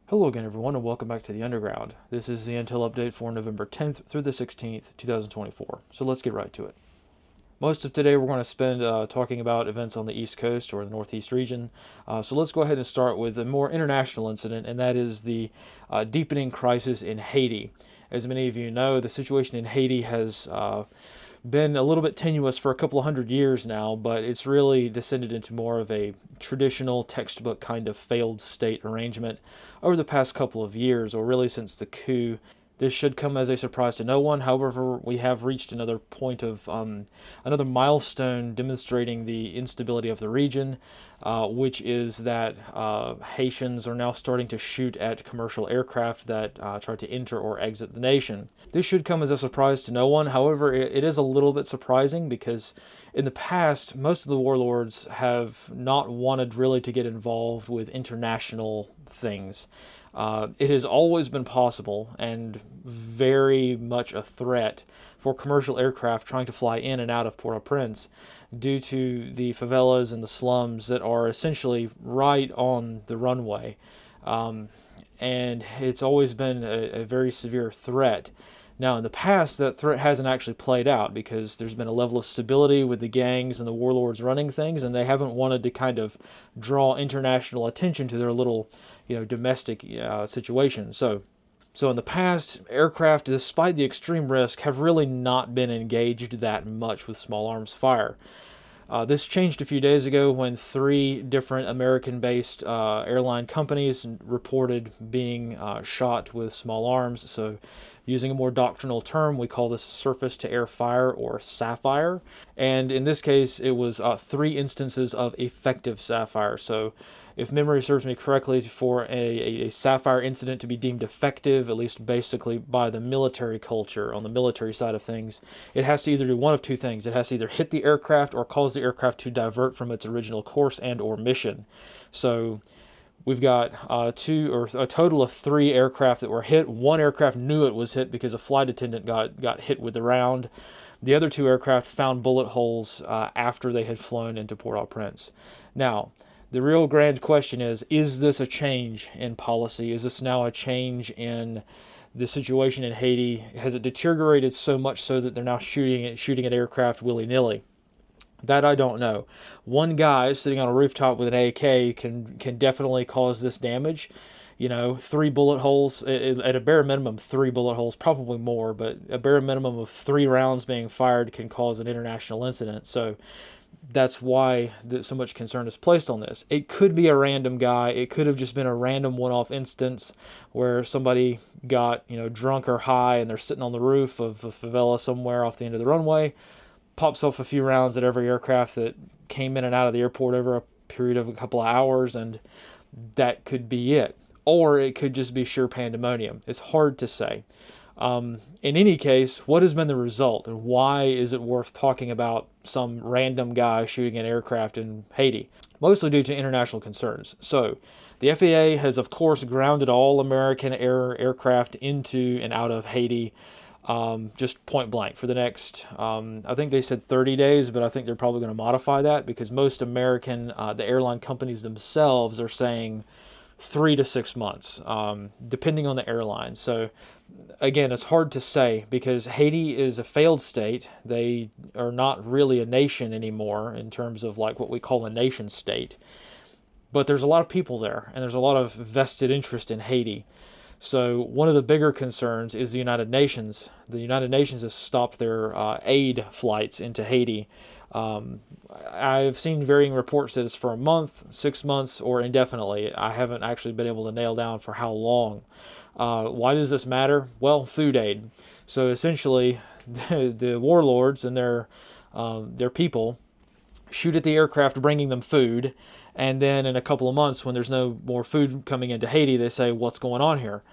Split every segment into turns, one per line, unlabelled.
Hello again, everyone, and welcome back to the Underground. This is the Intel update for November 10th through the 16th, 2024. So let's get right to it. Most of today we're going to spend talking about events on the East Coast or the Northeast region. So let's go ahead and start with a more international incident, and that is the deepening crisis in Haiti. As many of you know, the situation in Haiti has been a little bit tenuous for a couple of hundred years now, but it's really descended into more of a traditional textbook kind of failed state arrangement over the past couple of years, or really since the coup. This should come as a surprise to no one. However, we have reached another point of another milestone demonstrating the instability of the region, which is that Haitians are now starting to shoot at commercial aircraft that try to enter or exit the nation. This should come as a surprise to no one. However, it is a little bit surprising because in the past, most of the warlords have not wanted really to get involved with international things. It has always been possible and very much a threat for commercial aircraft trying to fly in and out of Port-au-Prince due to the favelas and the slums that are essentially right on the runway. And it's always been a very severe threat. Now, in the past, that threat hasn't actually played out because there's been a level of stability with the gangs and the warlords running things, and they haven't wanted to kind of draw international attention to their little, domestic situation. So in the past, aircraft, despite the extreme risk, have really not been engaged that much with small arms fire. This changed a few days ago when three different American-based airline companies reported being shot with small arms. So, using a more doctrinal term, we call this surface-to-air fire, or SAFIRE. And in this case, it was three instances of effective SAFIRE. So, if memory serves me correctly, for a SAFIRE incident to be deemed effective, at least basically by the military culture, on the military side of things, it has to either do one of two things. It has to either hit the aircraft or cause the aircraft to divert from its original course and or mission. So we've got a total of three aircraft that were hit. One aircraft knew it was hit because a flight attendant got hit with the round. The other two aircraft found bullet holes after they had flown into Port-au-Prince. Now, the real grand question is this a change in policy? Is this now a change in the situation in Haiti? Has it deteriorated so much so that they're now shooting at aircraft willy-nilly? That I don't know. One guy sitting on a rooftop with an AK can definitely cause this damage. Three bullet holes, at a bare minimum, three bullet holes, probably more, but a bare minimum of three rounds being fired can cause an international incident. So that's why so much concern is placed on this. It could be a random guy. It could have just been a random one-off instance where somebody got, drunk or high and they're sitting on the roof of a favela somewhere off the end of the runway, pops off a few rounds at every aircraft that came in and out of the airport over a period of a couple of hours, and that could be it. Or it could just be sheer pandemonium. It's hard to say. In any case, what has been the result, and why is it worth talking about some random guy shooting an aircraft in Haiti? Mostly due to international concerns. So, the FAA has, of course, grounded all American aircraft into and out of Haiti, just point blank for the next, I think they said 30 days, but I think they're probably going to modify that because most American, the airline companies themselves are saying 3 to 6 months, depending on the airline. So, again, it's hard to say because Haiti is a failed state. They are not really a nation anymore in terms of like what we call a nation state. But there's a lot of people there, and there's a lot of vested interest in Haiti. So one of the bigger concerns is the United Nations. The United Nations has stopped their aid flights into Haiti. I've seen varying reports that it's for a month, 6 months, or indefinitely. I haven't actually been able to nail down for how long. Why does this matter? Well, food aid. So essentially, the warlords and their people shoot at the aircraft bringing them food, and then in a couple of months, when there's no more food coming into Haiti, they say, what's going on here?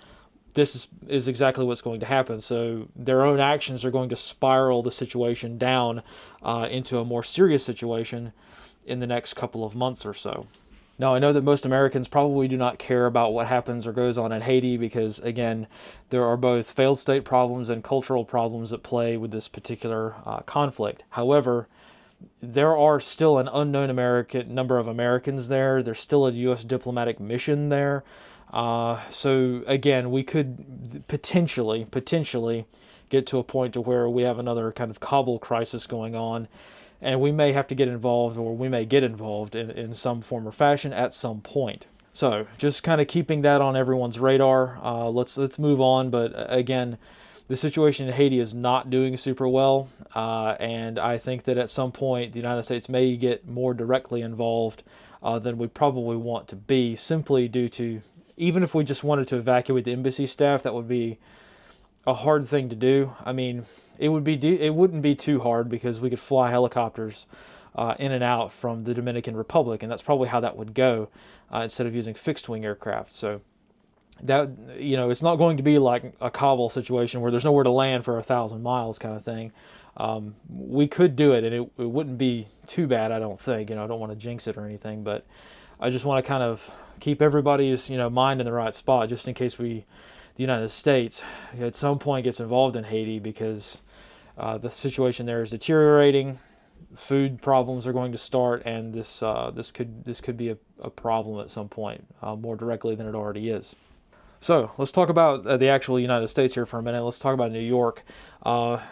This is exactly what's going to happen. So their own actions are going to spiral the situation down into a more serious situation in the next couple of months or so. Now, I know that most Americans probably do not care about what happens or goes on in Haiti because, again, there are both failed state problems and cultural problems at play with this particular conflict. However, there are still an unknown number of Americans there. There's still a U.S. diplomatic mission there. So again, we could potentially get to a point to where we have another kind of Kabul crisis going on, and we may have to get involved, or we may get involved in some form or fashion at some point. So just kind of keeping that on everyone's radar. Let's move on. But again, the situation in Haiti is not doing super well, and I think that at some point the United States may get more directly involved than we probably want to be, simply due to, even if we just wanted to evacuate the embassy staff, that would be a hard thing to do. I mean, it wouldn't be too hard because we could fly helicopters in and out from the Dominican Republic, and that's probably how that would go instead of using fixed wing aircraft. So that, it's not going to be like a Kabul situation where there's nowhere to land for 1,000 miles kind of thing. We could do it, and it wouldn't be too bad, I don't think. I don't want to jinx it or anything, but I just want to kind of keep everybody's mind in the right spot, just in case the United States at some point gets involved in Haiti, because the situation there is deteriorating. Food problems are going to start, and this could be a problem at some point, more directly than it already is. So let's talk about the actual United States here for a minute. Let's talk about New York.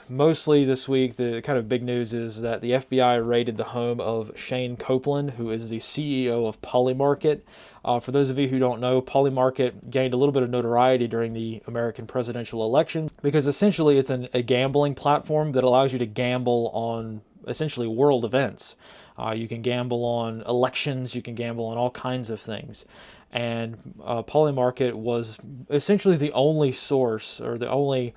Mostly this week, the kind of big news is that the FBI raided the home of Shane Copeland, who is the CEO of Polymarket. For those of you who don't know, Polymarket gained a little bit of notoriety during the American presidential election because essentially it's a gambling platform that allows you to gamble on essentially world events. You can gamble on elections, you can gamble on all kinds of things. And Polymarket was essentially the only source, or the only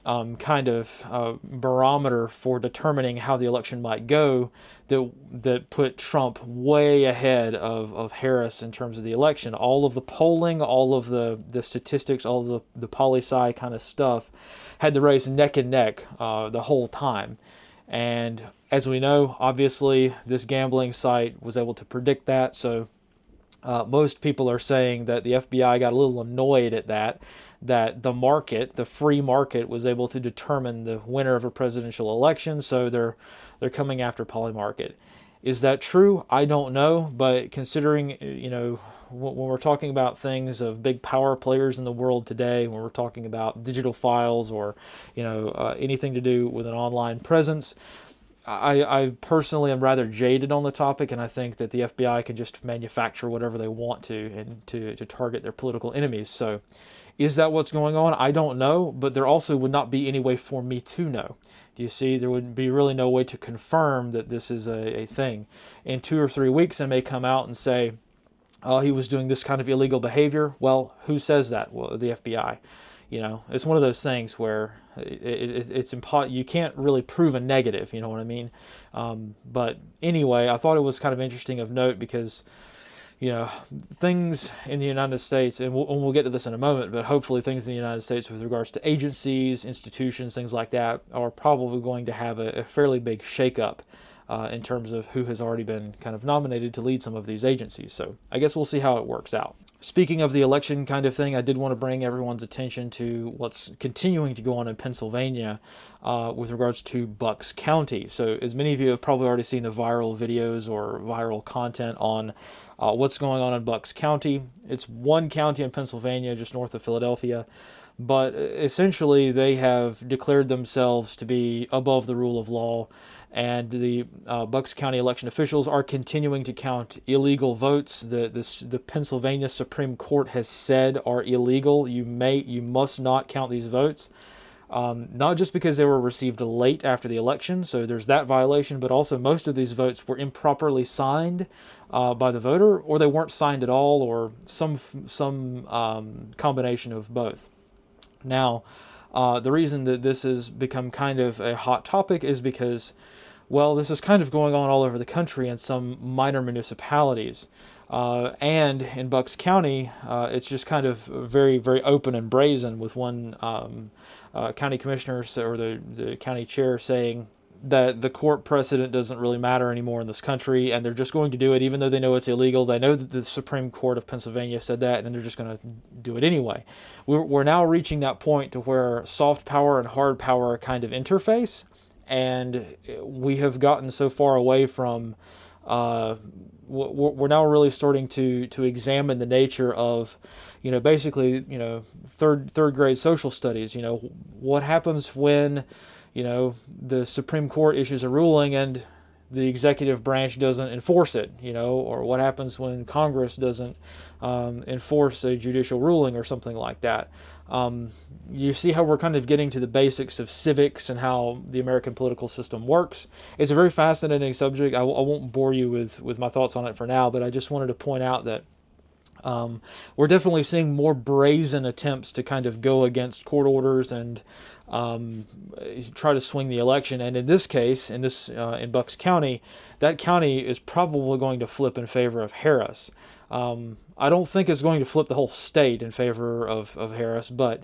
kind of barometer for determining how the election might go, that put Trump way ahead of Harris in terms of the election. All of the polling, all of the statistics, all of the poli-sci kind of stuff had the race neck and neck the whole time. And as we know, obviously, this gambling site was able to predict that. So most people are saying that the FBI got a little annoyed at that the market, the free market, was able to determine the winner of a presidential election. So they're coming after Polymarket. Is that true? I don't know. But considering, when we're talking about things of big power players in the world today, when we're talking about digital files or, anything to do with an online presence, I personally am rather jaded on the topic, and I think that the FBI can just manufacture whatever they want to, and to target their political enemies. So is that what's going on? I don't know, but there also would not be any way for me to know. Do you see? There would be really no way to confirm that this is a thing. In 2 or 3 weeks, I may come out and say, he was doing this kind of illegal behavior. Well, who says that? Well, the FBI. It's one of those things where you can't really prove a negative, you know what I mean? But anyway, I thought it was kind of interesting of note because, things in the United States, and we'll get to this in a moment, but hopefully things in the United States with regards to agencies, institutions, things like that, are probably going to have a fairly big shakeup in terms of who has already been kind of nominated to lead some of these agencies. So I guess we'll see how it works out. Speaking of the election kind of thing, I did want to bring everyone's attention to what's continuing to go on in Pennsylvania with regards to Bucks County. So as many of you have probably already seen the viral videos or viral content on what's going on in Bucks County. It's one county in Pennsylvania just north of Philadelphia, but essentially they have declared themselves to be above the rule of law, and the Bucks County election officials are continuing to count illegal votes. The Pennsylvania Supreme Court has said are illegal. You must not count these votes. Not just because they were received late after the election, so there's that violation, but also most of these votes were improperly signed by the voter, or they weren't signed at all, or some combination of both. Now, the reason that this has become kind of a hot topic is because, well, this is kind of going on all over the country in some minor municipalities. And in Bucks County, it's just kind of very, very open and brazen, with one county commissioner or the county chair saying that the court precedent doesn't really matter anymore in this country, and they're just going to do it even though they know it's illegal. They know that the Supreme Court of Pennsylvania said that, and they're just going to do it anyway. We're now reaching that point to where soft power and hard power kind of interface, and we have gotten so far away from we're now really starting to examine the nature of, basically, third grade social studies. What happens when, the Supreme Court issues a ruling and the executive branch doesn't enforce it, or what happens when Congress doesn't enforce a judicial ruling or something like that. You see how we're kind of getting to the basics of civics and how the American political system works. It's a very fascinating subject. I won't bore you with my thoughts on it for now, but I just wanted to point out that we're definitely seeing more brazen attempts to kind of go against court orders and try to swing the election. And in this case, in Bucks County, that county is probably going to flip in favor of Harris. I don't think it's going to flip the whole state in favor of Harris, but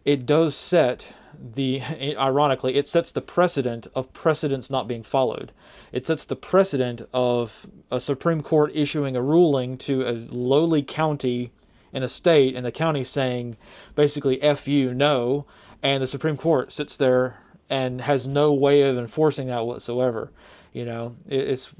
it does set ironically, it sets the precedent of precedents not being followed. It sets the precedent of a Supreme Court issuing a ruling to a lowly county in a state, and the county saying basically F you, no, and the Supreme Court sits there and has no way of enforcing that whatsoever. It's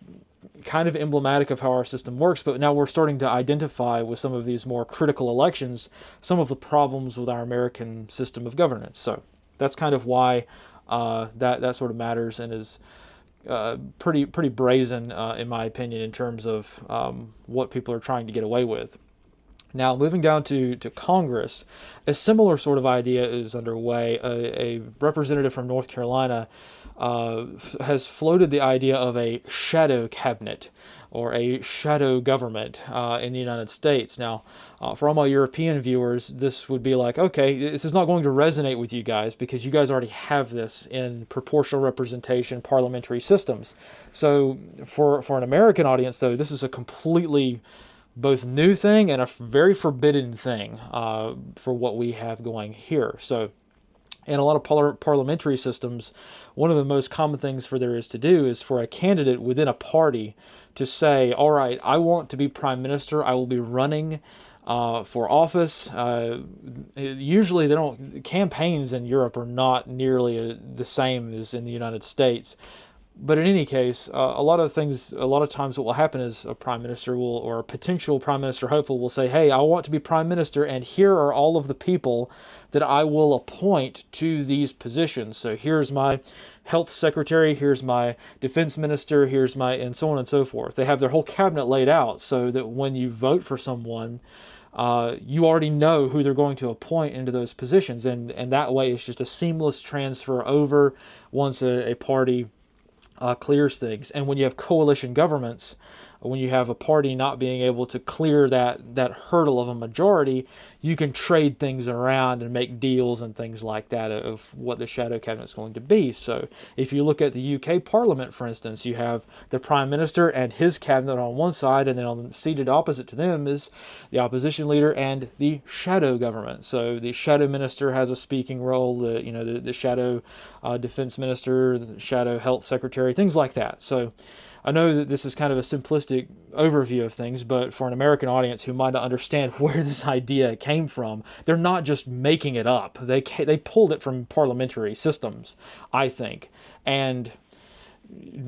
kind of emblematic of how our system works, but now we're starting to identify with some of these more critical elections some of the problems with our American system of governance. So that's kind of why that sort of matters and is pretty brazen, in my opinion, in terms of what people are trying to get away with. Now, moving down to Congress, a similar sort of idea is underway. A representative from North Carolina has floated the idea of a shadow cabinet or a shadow government in the United States. Now, for all my European viewers, this would be like, okay, this is not going to resonate with you guys because you guys already have this in proportional representation parliamentary systems. So for an American audience, though, this is a completely both new thing and a very forbidden thing for what we have going here. So in a lot of parliamentary systems, one of the most common things for there is to do is for a candidate within a party to say, all right, I want to be prime minister. I will be running for office. Usually campaigns in Europe are not nearly the same as in the United States. But in any case, a lot of times what will happen is a prime minister or a potential prime minister hopeful will say, hey, I want to be prime minister, and here are all of the people that I will appoint to these positions. So here's my health secretary, here's my defense minister, and so on and so forth. They have their whole cabinet laid out so that when you vote for someone, you already know who they're going to appoint into those positions. And that way it's just a seamless transfer over once a party clears things. And when you have coalition governments, when you have a party not being able to clear that hurdle of a majority, you can trade things around and make deals and things like that of what the shadow cabinet is going to be. So if you look at the UK Parliament, for instance, you have the Prime Minister and his cabinet on one side, and then seated opposite to them is the opposition leader and the shadow government. So the shadow minister has a speaking role, the shadow defense minister, the shadow health secretary, things like that. So I know that this is kind of a simplistic overview of things, but for an American audience who might not understand where this idea came from, they're not just making it up. They pulled it from parliamentary systems, I think. And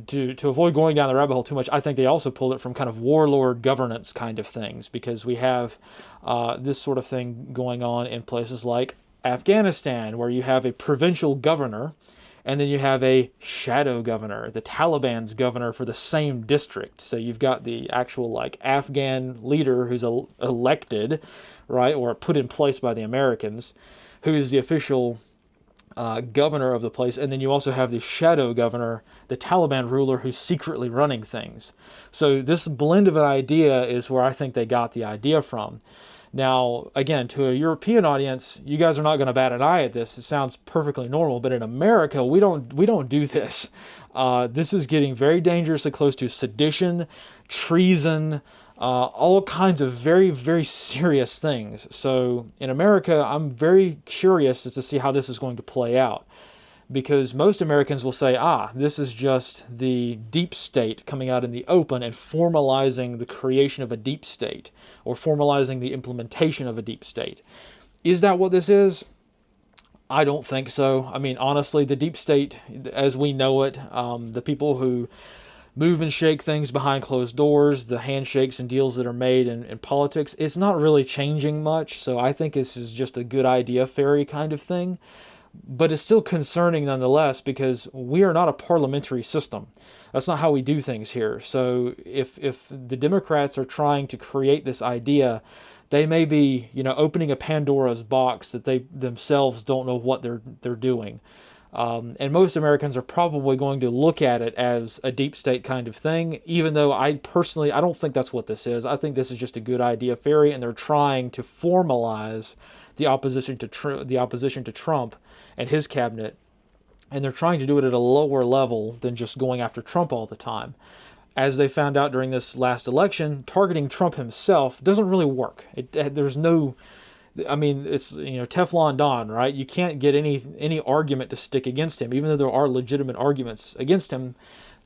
to avoid going down the rabbit hole too much, I think they also pulled it from kind of warlord governance kind of things, because we have this sort of thing going on in places like Afghanistan, where you have a provincial governor, and then you have a shadow governor, the Taliban's governor for the same district. So you've got the actual Afghan leader who's elected, right, or put in place by the Americans, who is the official governor of the place. And then you also have the shadow governor, the Taliban ruler, who's secretly running things. So this blend of an idea is where I think they got the idea from. Now, again, to a European audience, you guys are not going to bat an eye at this. It sounds perfectly normal, but in America, we don't do this. This is getting very dangerously close to sedition, treason, all kinds of very, very serious things. So in America, I'm very curious as to see how this is going to play out, because most Americans will say, this is just the deep state coming out in the open and formalizing the creation of a deep state, or formalizing the implementation of a deep state. Is that what this is? I don't think so. I mean, honestly, the deep state, as we know it, the people who move and shake things behind closed doors, the handshakes and deals that are made in politics, it's not really changing much. So I think this is just a good idea fairy kind of thing. But it's still concerning nonetheless because we are not a parliamentary system. That's not how we do things here. So if the Democrats are trying to create this idea, they may be, opening a Pandora's box that they themselves don't know what they're doing. And most Americans are probably going to look at it as a deep state kind of thing, even though I don't think that's what this is. I think this is just a good idea fairy, and they're trying to formalize the opposition to Trump and his cabinet, and they're trying to do it at a lower level than just going after Trump all the time. As they found out during this last election, targeting Trump himself doesn't really work. There's no, I mean, it's Teflon Don, right? You can't get any argument to stick against him, even though there are legitimate arguments against him.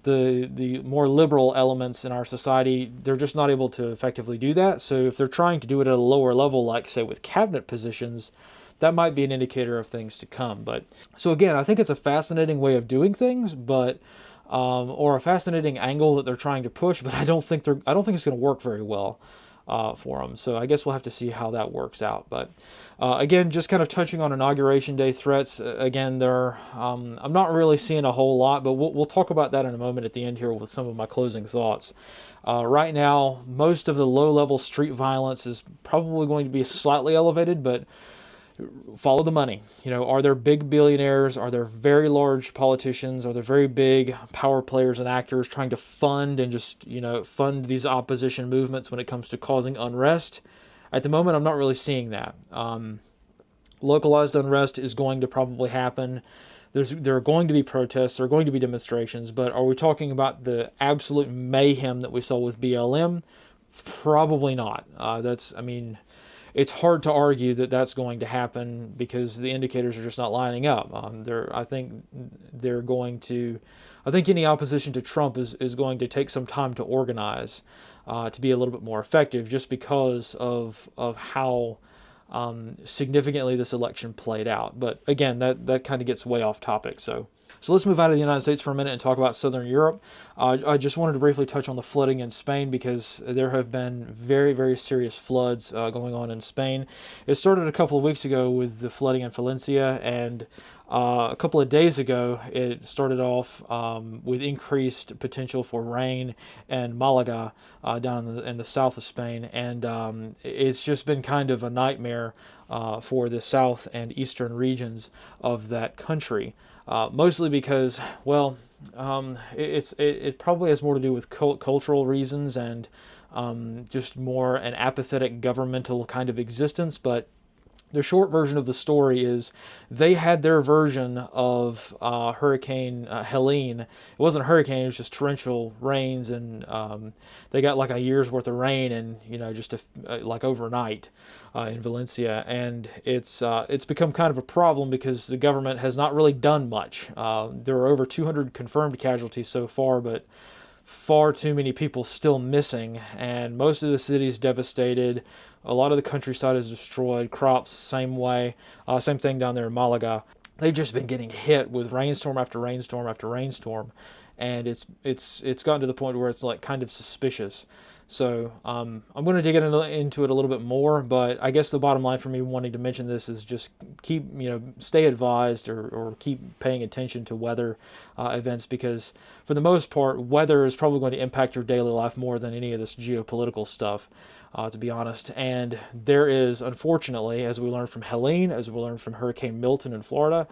The more liberal elements in our society, they're just not able to effectively do that. So if they're trying to do it at a lower level, like say with cabinet positions, that might be an indicator of things to come. But so again, I think it's a fascinating way of doing things, but or a fascinating angle that they're trying to push. But I don't think it's going to work very well for them. So I guess we'll have to see how that works out. But again, just kind of touching on Inauguration Day threats. Again, I'm not really seeing a whole lot, but we'll talk about that in a moment at the end here with some of my closing thoughts. Right now, most of the low-level street violence is probably going to be slightly elevated, but follow the money. Are there big billionaires? Are there very large politicians? Are there very big power players and actors trying to fund and just, fund these opposition movements when it comes to causing unrest? At the moment, I'm not really seeing that. Localized unrest is going to probably happen. There are going to be protests, there are going to be demonstrations, but are we talking about the absolute mayhem that we saw with BLM? Probably not. It's hard to argue that that's going to happen because the indicators are just not lining up. I think any opposition to Trump is going to take some time to organize, to be a little bit more effective, just because of how significantly this election played out. But again, that kind of gets way off topic. So let's move out of the United States for a minute and talk about Southern Europe. I just wanted to briefly touch on the flooding in Spain because there have been very, very serious floods going on in Spain. It started a couple of weeks ago with the flooding in Valencia, and a couple of days ago it started off with increased potential for rain in Malaga down in the south of Spain, and it's just been kind of a nightmare for the south and eastern regions of that country. Mostly because, it probably has more to do with cultural reasons and just more an apathetic governmental kind of existence. But the short version of the story is they had their version of Hurricane Helene. It wasn't a hurricane; it was just torrential rains, and they got like a year's worth of rain, and just like overnight in Valencia. And it's become kind of a problem because the government has not really done much. There are over 200 confirmed casualties so far, but far too many people still missing, and most of the city's devastated. A lot of the countryside is destroyed. Crops, same way. Same thing down there in Malaga. They've just been getting hit with rainstorm after rainstorm after rainstorm, and it's gotten to the point where it's like kind of suspicious. So I'm going to dig into it a little bit more, but I guess the bottom line for me wanting to mention this is just stay advised or keep paying attention to weather events, because for the most part, weather is probably going to impact your daily life more than any of this geopolitical stuff, to be honest. And there is, unfortunately, as we learned from Helene, as we learned from Hurricane Milton in Florida,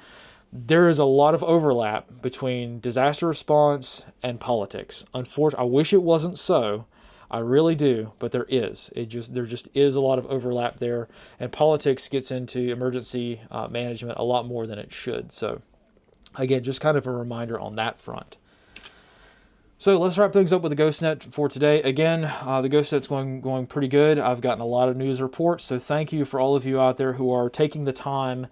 there is a lot of overlap between disaster response and politics. Unfortunately, I wish it wasn't so. I really do, but there is. There just is a lot of overlap there, and politics gets into emergency management a lot more than it should. So, again, just kind of a reminder on that front. So let's wrap things up with the GhostNet for today. Again, the GhostNet's going pretty good. I've gotten a lot of news reports, so thank you for all of you out there who are taking the time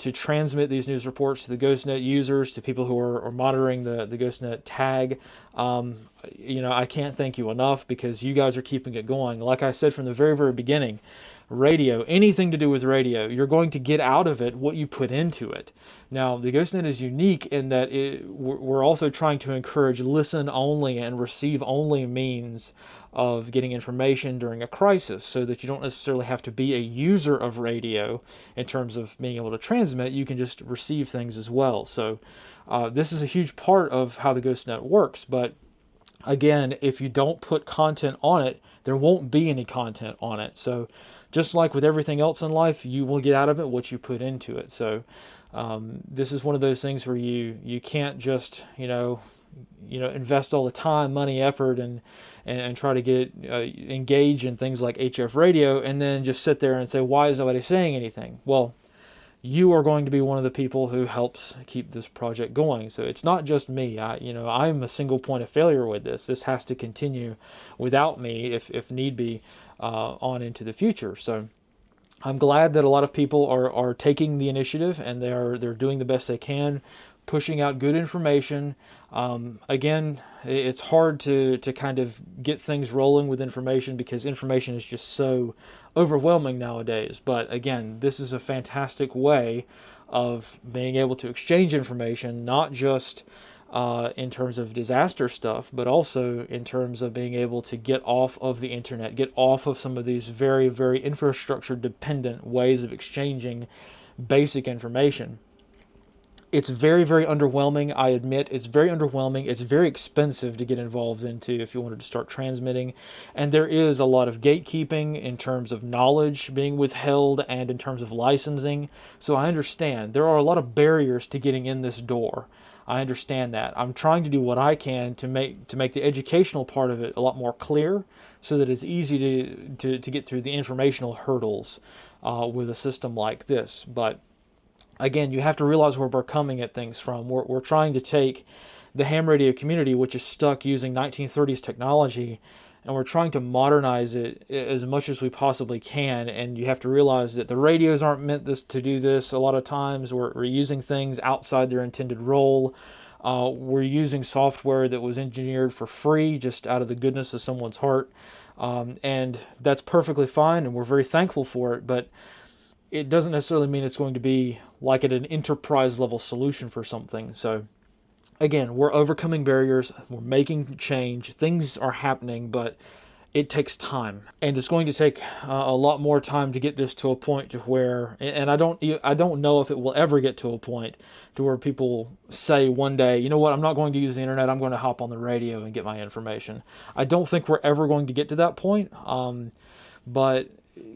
to transmit these news reports to the GhostNet users, to people who are monitoring the GhostNet tag. I can't thank you enough, because you guys are keeping it going. Like I said from the very, very beginning, radio, anything to do with radio, you're going to get out of it what you put into it. Now, the GhostNet is unique in that we're also trying to encourage listen-only and receive-only means of getting information during a crisis, so that you don't necessarily have to be a user of radio in terms of being able to transmit. You can just receive things as well. So this is a huge part of how the GhostNet works. But again, if you don't put content on it, there won't be any content on it. So just like with everything else in life, you will get out of it what you put into it. So this is one of those things where you can't just invest all the time, money, effort, and try to get engaged in things like HF radio, and then just sit there and say, why is nobody saying anything? Well, you are going to be one of the people who helps keep this project going. So it's not just me. I'm a single point of failure with this. This has to continue without me, if need be, on into the future. So I'm glad that a lot of people are taking the initiative, and they're doing the best they can, pushing out good information. Again, it's hard to kind of get things rolling with information, because information is just so overwhelming nowadays. But again, this is a fantastic way of being able to exchange information, not just in terms of disaster stuff, but also in terms of being able to get off of the internet, get off of some of these very, very infrastructure dependent ways of exchanging basic information. It's very, very underwhelming, I admit. It's very underwhelming. It's very expensive to get involved into if you wanted to start transmitting. And there is a lot of gatekeeping in terms of knowledge being withheld and in terms of licensing. So I understand. There are a lot of barriers to getting in this door. I understand that. I'm trying to do what I can to make the educational part of it a lot more clear, so that it's easy to get through the informational hurdles with a system like this. But again, you have to realize where we're coming at things from. We're trying to take the ham radio community, which is stuck using 1930s technology, and we're trying to modernize it as much as we possibly can. And you have to realize that the radios aren't meant to do this. A lot of times we're using things outside their intended role. We're using software that was engineered for free, just out of the goodness of someone's heart. And that's perfectly fine, and we're very thankful for it. But it doesn't necessarily mean it's going to be like an enterprise level solution for something. So again, we're overcoming barriers, we're making change, things are happening, but it takes time, and it's going to take a lot more time to get this to a point to where, and I don't know if it will ever get to a point to where people say one day, you know what, I'm not going to use the internet, I'm going to hop on the radio and get my information. I don't think we're ever going to get to that point, but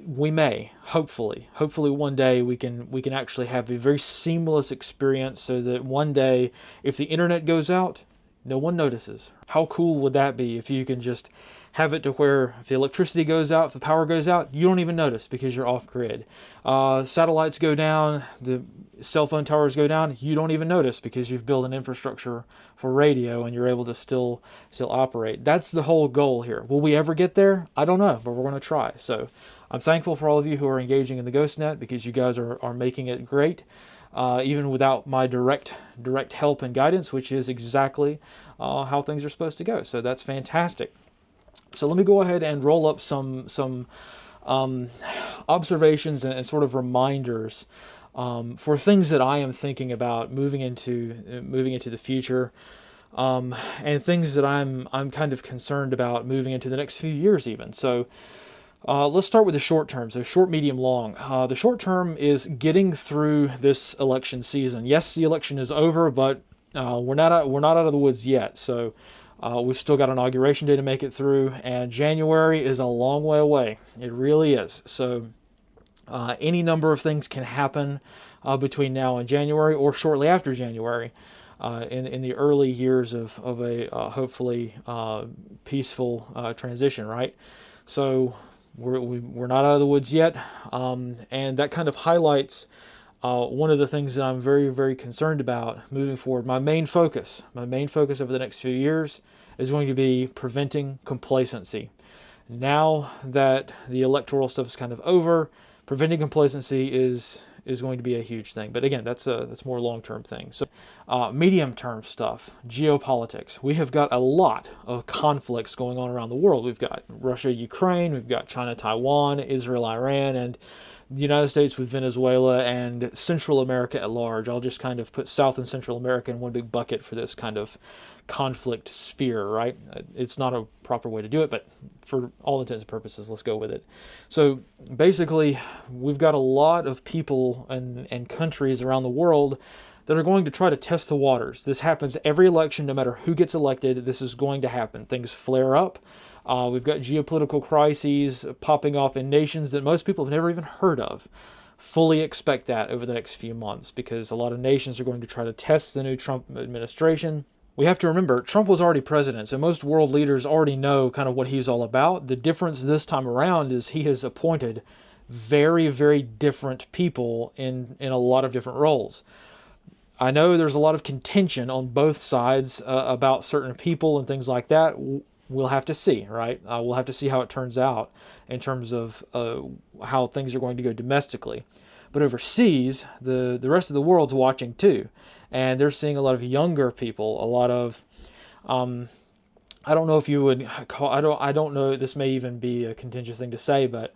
we may, hopefully one day we can actually have a very seamless experience, so that one day if the internet goes out, no one notices. How cool would that be if you can just have it to where if the electricity goes out, if the power goes out, you don't even notice because you're off grid. Satellites go down, the cell phone towers go down, you don't even notice because you've built an infrastructure for radio and you're able to still operate. That's the whole goal here. Will we ever get there? I don't know, but we're going to try. So I'm thankful for all of you who are engaging in the GhostNet, because you guys are making it great. Even without my direct help and guidance, which is exactly how things are supposed to go. So that's fantastic. So let me go ahead and roll up some observations and sort of reminders for things that I am thinking about moving into the future, and things that I'm kind of concerned about moving into the next few years even. So let's start with the short term. So short, medium, long. The short term is getting through this election season. Yes, the election is over, but we're not out of the woods yet. So we've still got inauguration day to make it through, and January is a long way away. It really is. So any number of things can happen between now and January, or shortly after January, in the early years of a hopefully peaceful transition, right? So we're not out of the woods yet, and that kind of highlights one of the things that I'm very, very concerned about moving forward. My main focus over the next few years is going to be preventing complacency. Now that the electoral stuff is kind of over, preventing complacency is going to be a huge thing. But again, that's more long-term thing. So medium-term stuff, geopolitics. We have got a lot of conflicts going on around the world. We've got Russia, Ukraine, we've got China, Taiwan, Israel, Iran, and the United States with Venezuela, and Central America at large. I'll just kind of put South and Central America in one big bucket for this kind of conflict sphere, right? It's not a proper way to do it, but for all intents and purposes, let's go with it. So basically, we've got a lot of people and countries around the world that are going to try to test the waters. This happens every election, no matter who gets elected. This is going to happen. Things flare up. We've got geopolitical crises popping off in nations that most people have never even heard of. Fully expect that over the next few months, because a lot of nations are going to try to test the new Trump administration. We have to remember, Trump was already president, so most world leaders already know kind of what he's all about. The difference this time around is he has appointed very, very different people in a lot of different roles. I know there's a lot of contention on both sides about certain people and things like that. We'll have to see, right? We'll have to see how it turns out in terms of how things are going to go domestically. But overseas, the rest of the world's watching too. And they're seeing a lot of younger people, a lot of, I don't know if you would call, I don't know, this may even be a contentious thing to say, but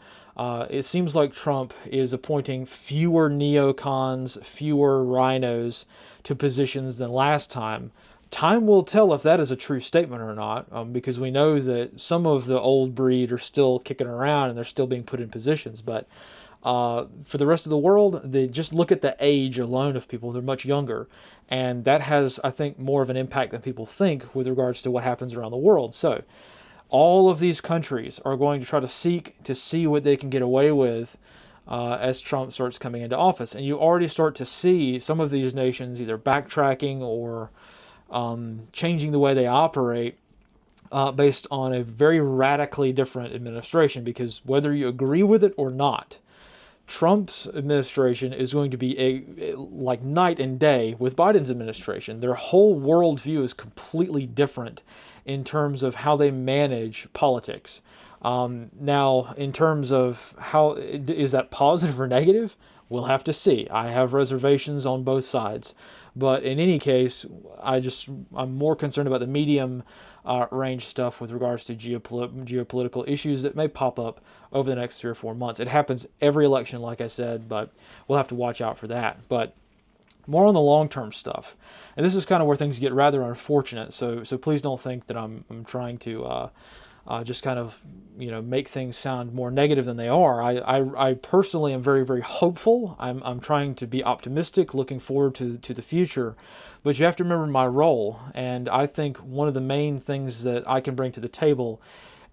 it seems like Trump is appointing fewer neocons, fewer rhinos to positions than last time. Time will tell if that is a true statement or not, because we know that some of the old breed are still kicking around and they're still being put in positions. But for the rest of the world, they just look at the age alone of people. They're much younger. And that has, I think, more of an impact than people think with regards to what happens around the world. So all of these countries are going to try to seek to see what they can get away with as Trump starts coming into office. And you already start to see some of these nations either backtracking or changing the way they operate based on a very radically different administration. Because whether you agree with it or not, Trump's administration is going to be like night and day with Biden's administration. Their whole worldview is completely different in terms of how they manage politics. Now, in terms of how is that positive or negative, we'll have to see. I have reservations on both sides, but in any case, I'm more concerned about the medium range stuff with regards to geopolitical issues that may pop up over the next 3 or 4 months. It happens every election, like I said, but we'll have to watch out for that. But more on the long-term stuff, and this is kind of where things get rather unfortunate. So please don't think that I'm trying to just kind of make things sound more negative than they are. I personally am very, very hopeful. I'm trying to be optimistic, looking forward to the future. But you have to remember my role, and I think one of the main things that I can bring to the table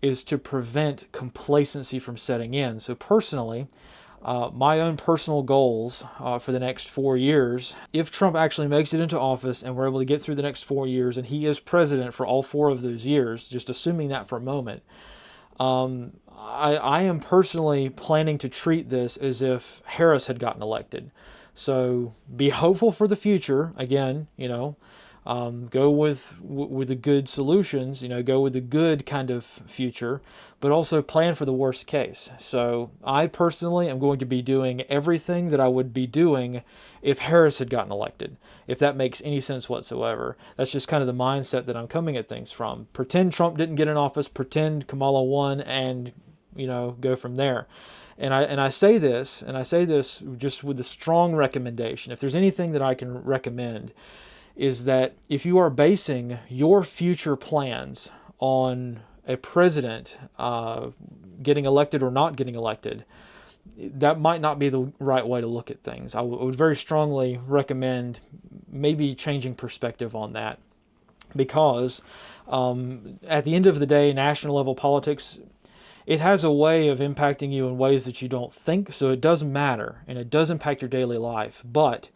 is to prevent complacency from setting in. So personally, my own personal goals for the next 4 years, if Trump actually makes it into office and we're able to get through the next 4 years and he is president for all 4 of those years, just assuming that for a moment, I am personally planning to treat this as if Harris had gotten elected. So be hopeful for the future. Again, go with the good solutions, go with the good kind of future, but also plan for the worst case. So I personally am going to be doing everything that I would be doing if Harris had gotten elected, if that makes any sense whatsoever. That's just kind of the mindset that I'm coming at things from. Pretend Trump didn't get in office, pretend Kamala won, and go from there. And I say this just with a strong recommendation. If there's anything that I can recommend, is that if you are basing your future plans on a president getting elected or not getting elected, that might not be the right way to look at things. I would very strongly recommend maybe changing perspective on that, because at the end of the day, national level politics, it has a way of impacting you in ways that you don't think. So it does matter, and it does impact your daily life, but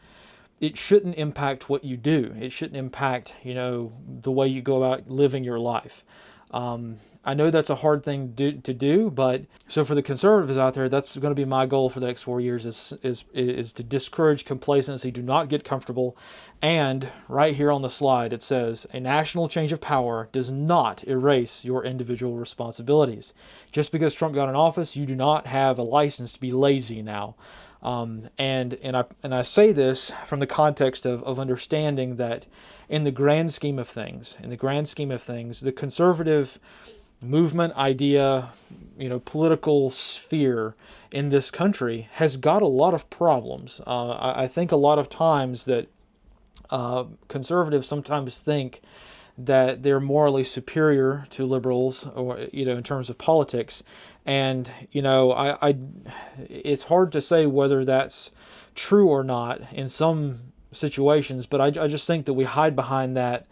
it shouldn't impact what you do. It shouldn't impact, the way you go about living your life. I know that's a hard thing to do, but so for the conservatives out there, that's going to be my goal for the next 4 years is to discourage complacency, do not get comfortable. And right here on the slide, it says a national change of power does not erase your individual responsibilities. Just because Trump got in office, you do not have a license to be lazy now. And I say this from the context of understanding that in the grand scheme of things, the conservative movement, idea, political sphere in this country has got a lot of problems. I think a lot of times that conservatives sometimes think that they're morally superior to liberals, or in terms of politics, and it's hard to say whether that's true or not in some situations, but I just think that we hide behind that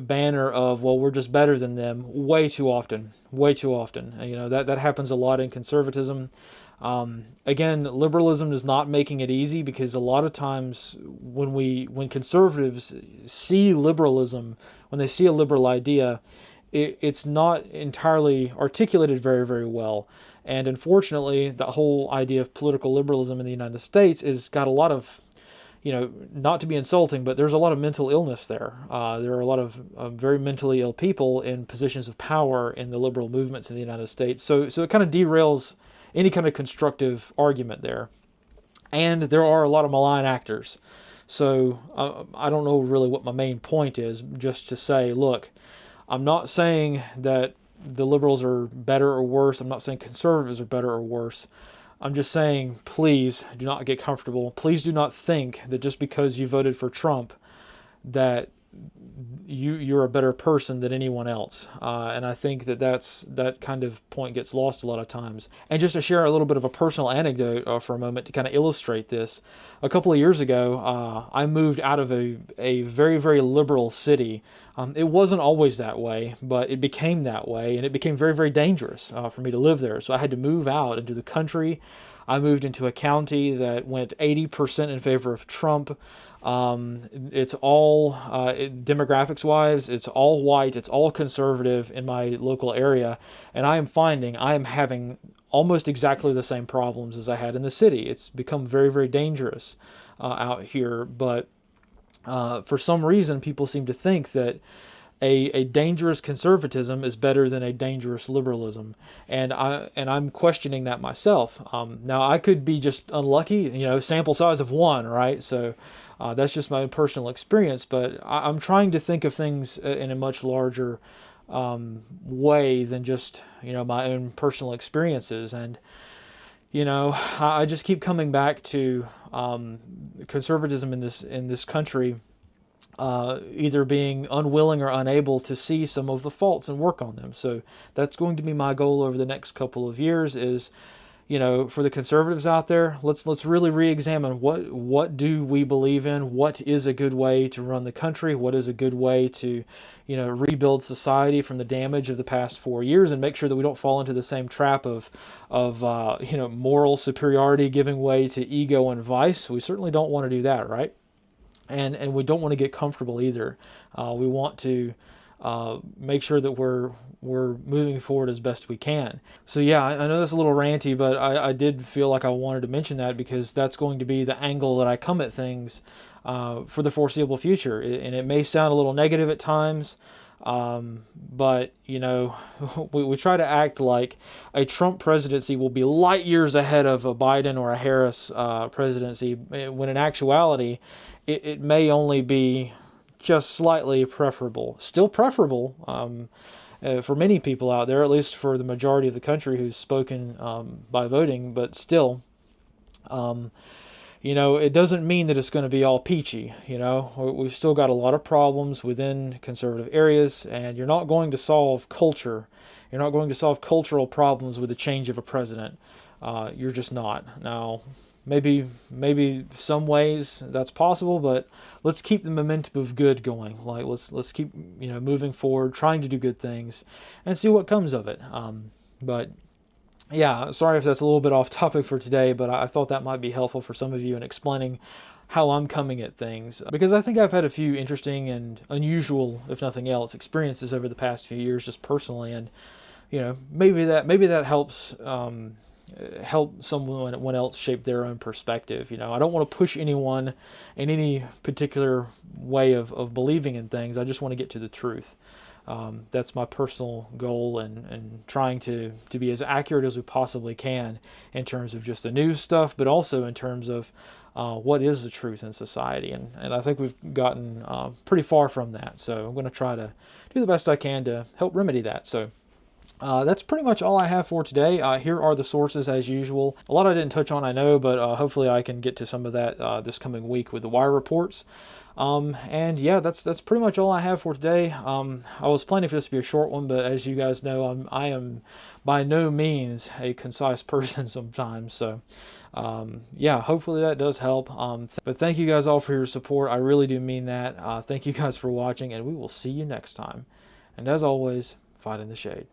banner of, well, we're just better than them way too often. That happens a lot in conservatism. Again, liberalism is not making it easy, because a lot of times when conservatives see liberalism, when they see a liberal idea, it's not entirely articulated very, very well. And unfortunately, the whole idea of political liberalism in the United States has got a lot of, not to be insulting, but there's a lot of mental illness there. There are a lot of very mentally ill people in positions of power in the liberal movements in the United States. So it kind of derails any kind of constructive argument there. And there are a lot of malign actors. So I don't know really what my main point is, just to say, look, I'm not saying that the liberals are better or worse. I'm not saying conservatives are better or worse. I'm just saying, please do not get comfortable. Please do not think that just because you voted for Trump that you're a better person than anyone else. And I think that kind of point gets lost a lot of times. And just to share a little bit of a personal anecdote for a moment to kind of illustrate this, a couple of years ago, I moved out of a very, very liberal city. It wasn't always that way, but it became that way, and it became very, very dangerous for me to live there. So I had to move out into the country. I moved into a county that went 80% in favor of Trump. It's all, demographics-wise, it's all white, it's all conservative in my local area, and I am having almost exactly the same problems as I had in the city. It's become very, very dangerous out here, but for some reason, people seem to think that a dangerous conservatism is better than a dangerous liberalism, and I'm questioning that myself. Now I could be just unlucky, sample size of one, right? So that's just my personal experience, but I'm trying to think of things in a much larger way than just my own personal experiences. And I just keep coming back to conservatism in this country either being unwilling or unable to see some of the faults and work on them. So that's going to be my goal over the next couple of years is, for the conservatives out there, let's really re-examine what do we believe in, what is a good way to run the country, what is a good way to, rebuild society from the damage of the past 4 years, and make sure that we don't fall into the same trap of moral superiority giving way to ego and vice. We certainly don't want to do that, right? And we don't want to get comfortable either. We want to make sure that we're moving forward as best we can. So yeah, I know that's a little ranty, but I did feel like I wanted to mention that because that's going to be the angle that I come at things for the foreseeable future. And it may sound a little negative at times, but we try to act like a Trump presidency will be light years ahead of a Biden or a Harris presidency, when in actuality it may only be just slightly preferable. Still preferable for many people out there, at least for the majority of the country who's spoken by voting, but still, it doesn't mean that it's going to be all peachy. We've still got a lot of problems within conservative areas, and you're not going to solve culture. You're not going to solve cultural problems with the change of a president. You're just not. Now, maybe some ways that's possible, but let's keep the momentum of good going. Like let's keep moving forward, trying to do good things, and see what comes of it. But yeah, sorry if that's a little bit off topic for today, but I thought that might be helpful for some of you in explaining how I'm coming at things, because I think I've had a few interesting and unusual, if nothing else, experiences over the past few years, just personally, and maybe that helps help someone else shape their own perspective. I don't want to push anyone in any particular way of believing in things. I just want to get to the truth. That's my personal goal, and trying to be as accurate as we possibly can in terms of just the news stuff, but also in terms of what is the truth in society. And I think we've gotten pretty far from that. So I'm going to try to do the best I can to help remedy that. So that's pretty much all I have for today. Here are the sources as usual. A lot I didn't touch on, I know, but hopefully I can get to some of that this coming week with the wire reports. And yeah, that's pretty much all I have for today. I was planning for this to be a short one, but as you guys know, I am by no means a concise person sometimes. So yeah, hopefully that does help. But thank you guys all for your support. I really do mean that. Thank you guys for watching, and we will see you next time. And as always, fight in the shade.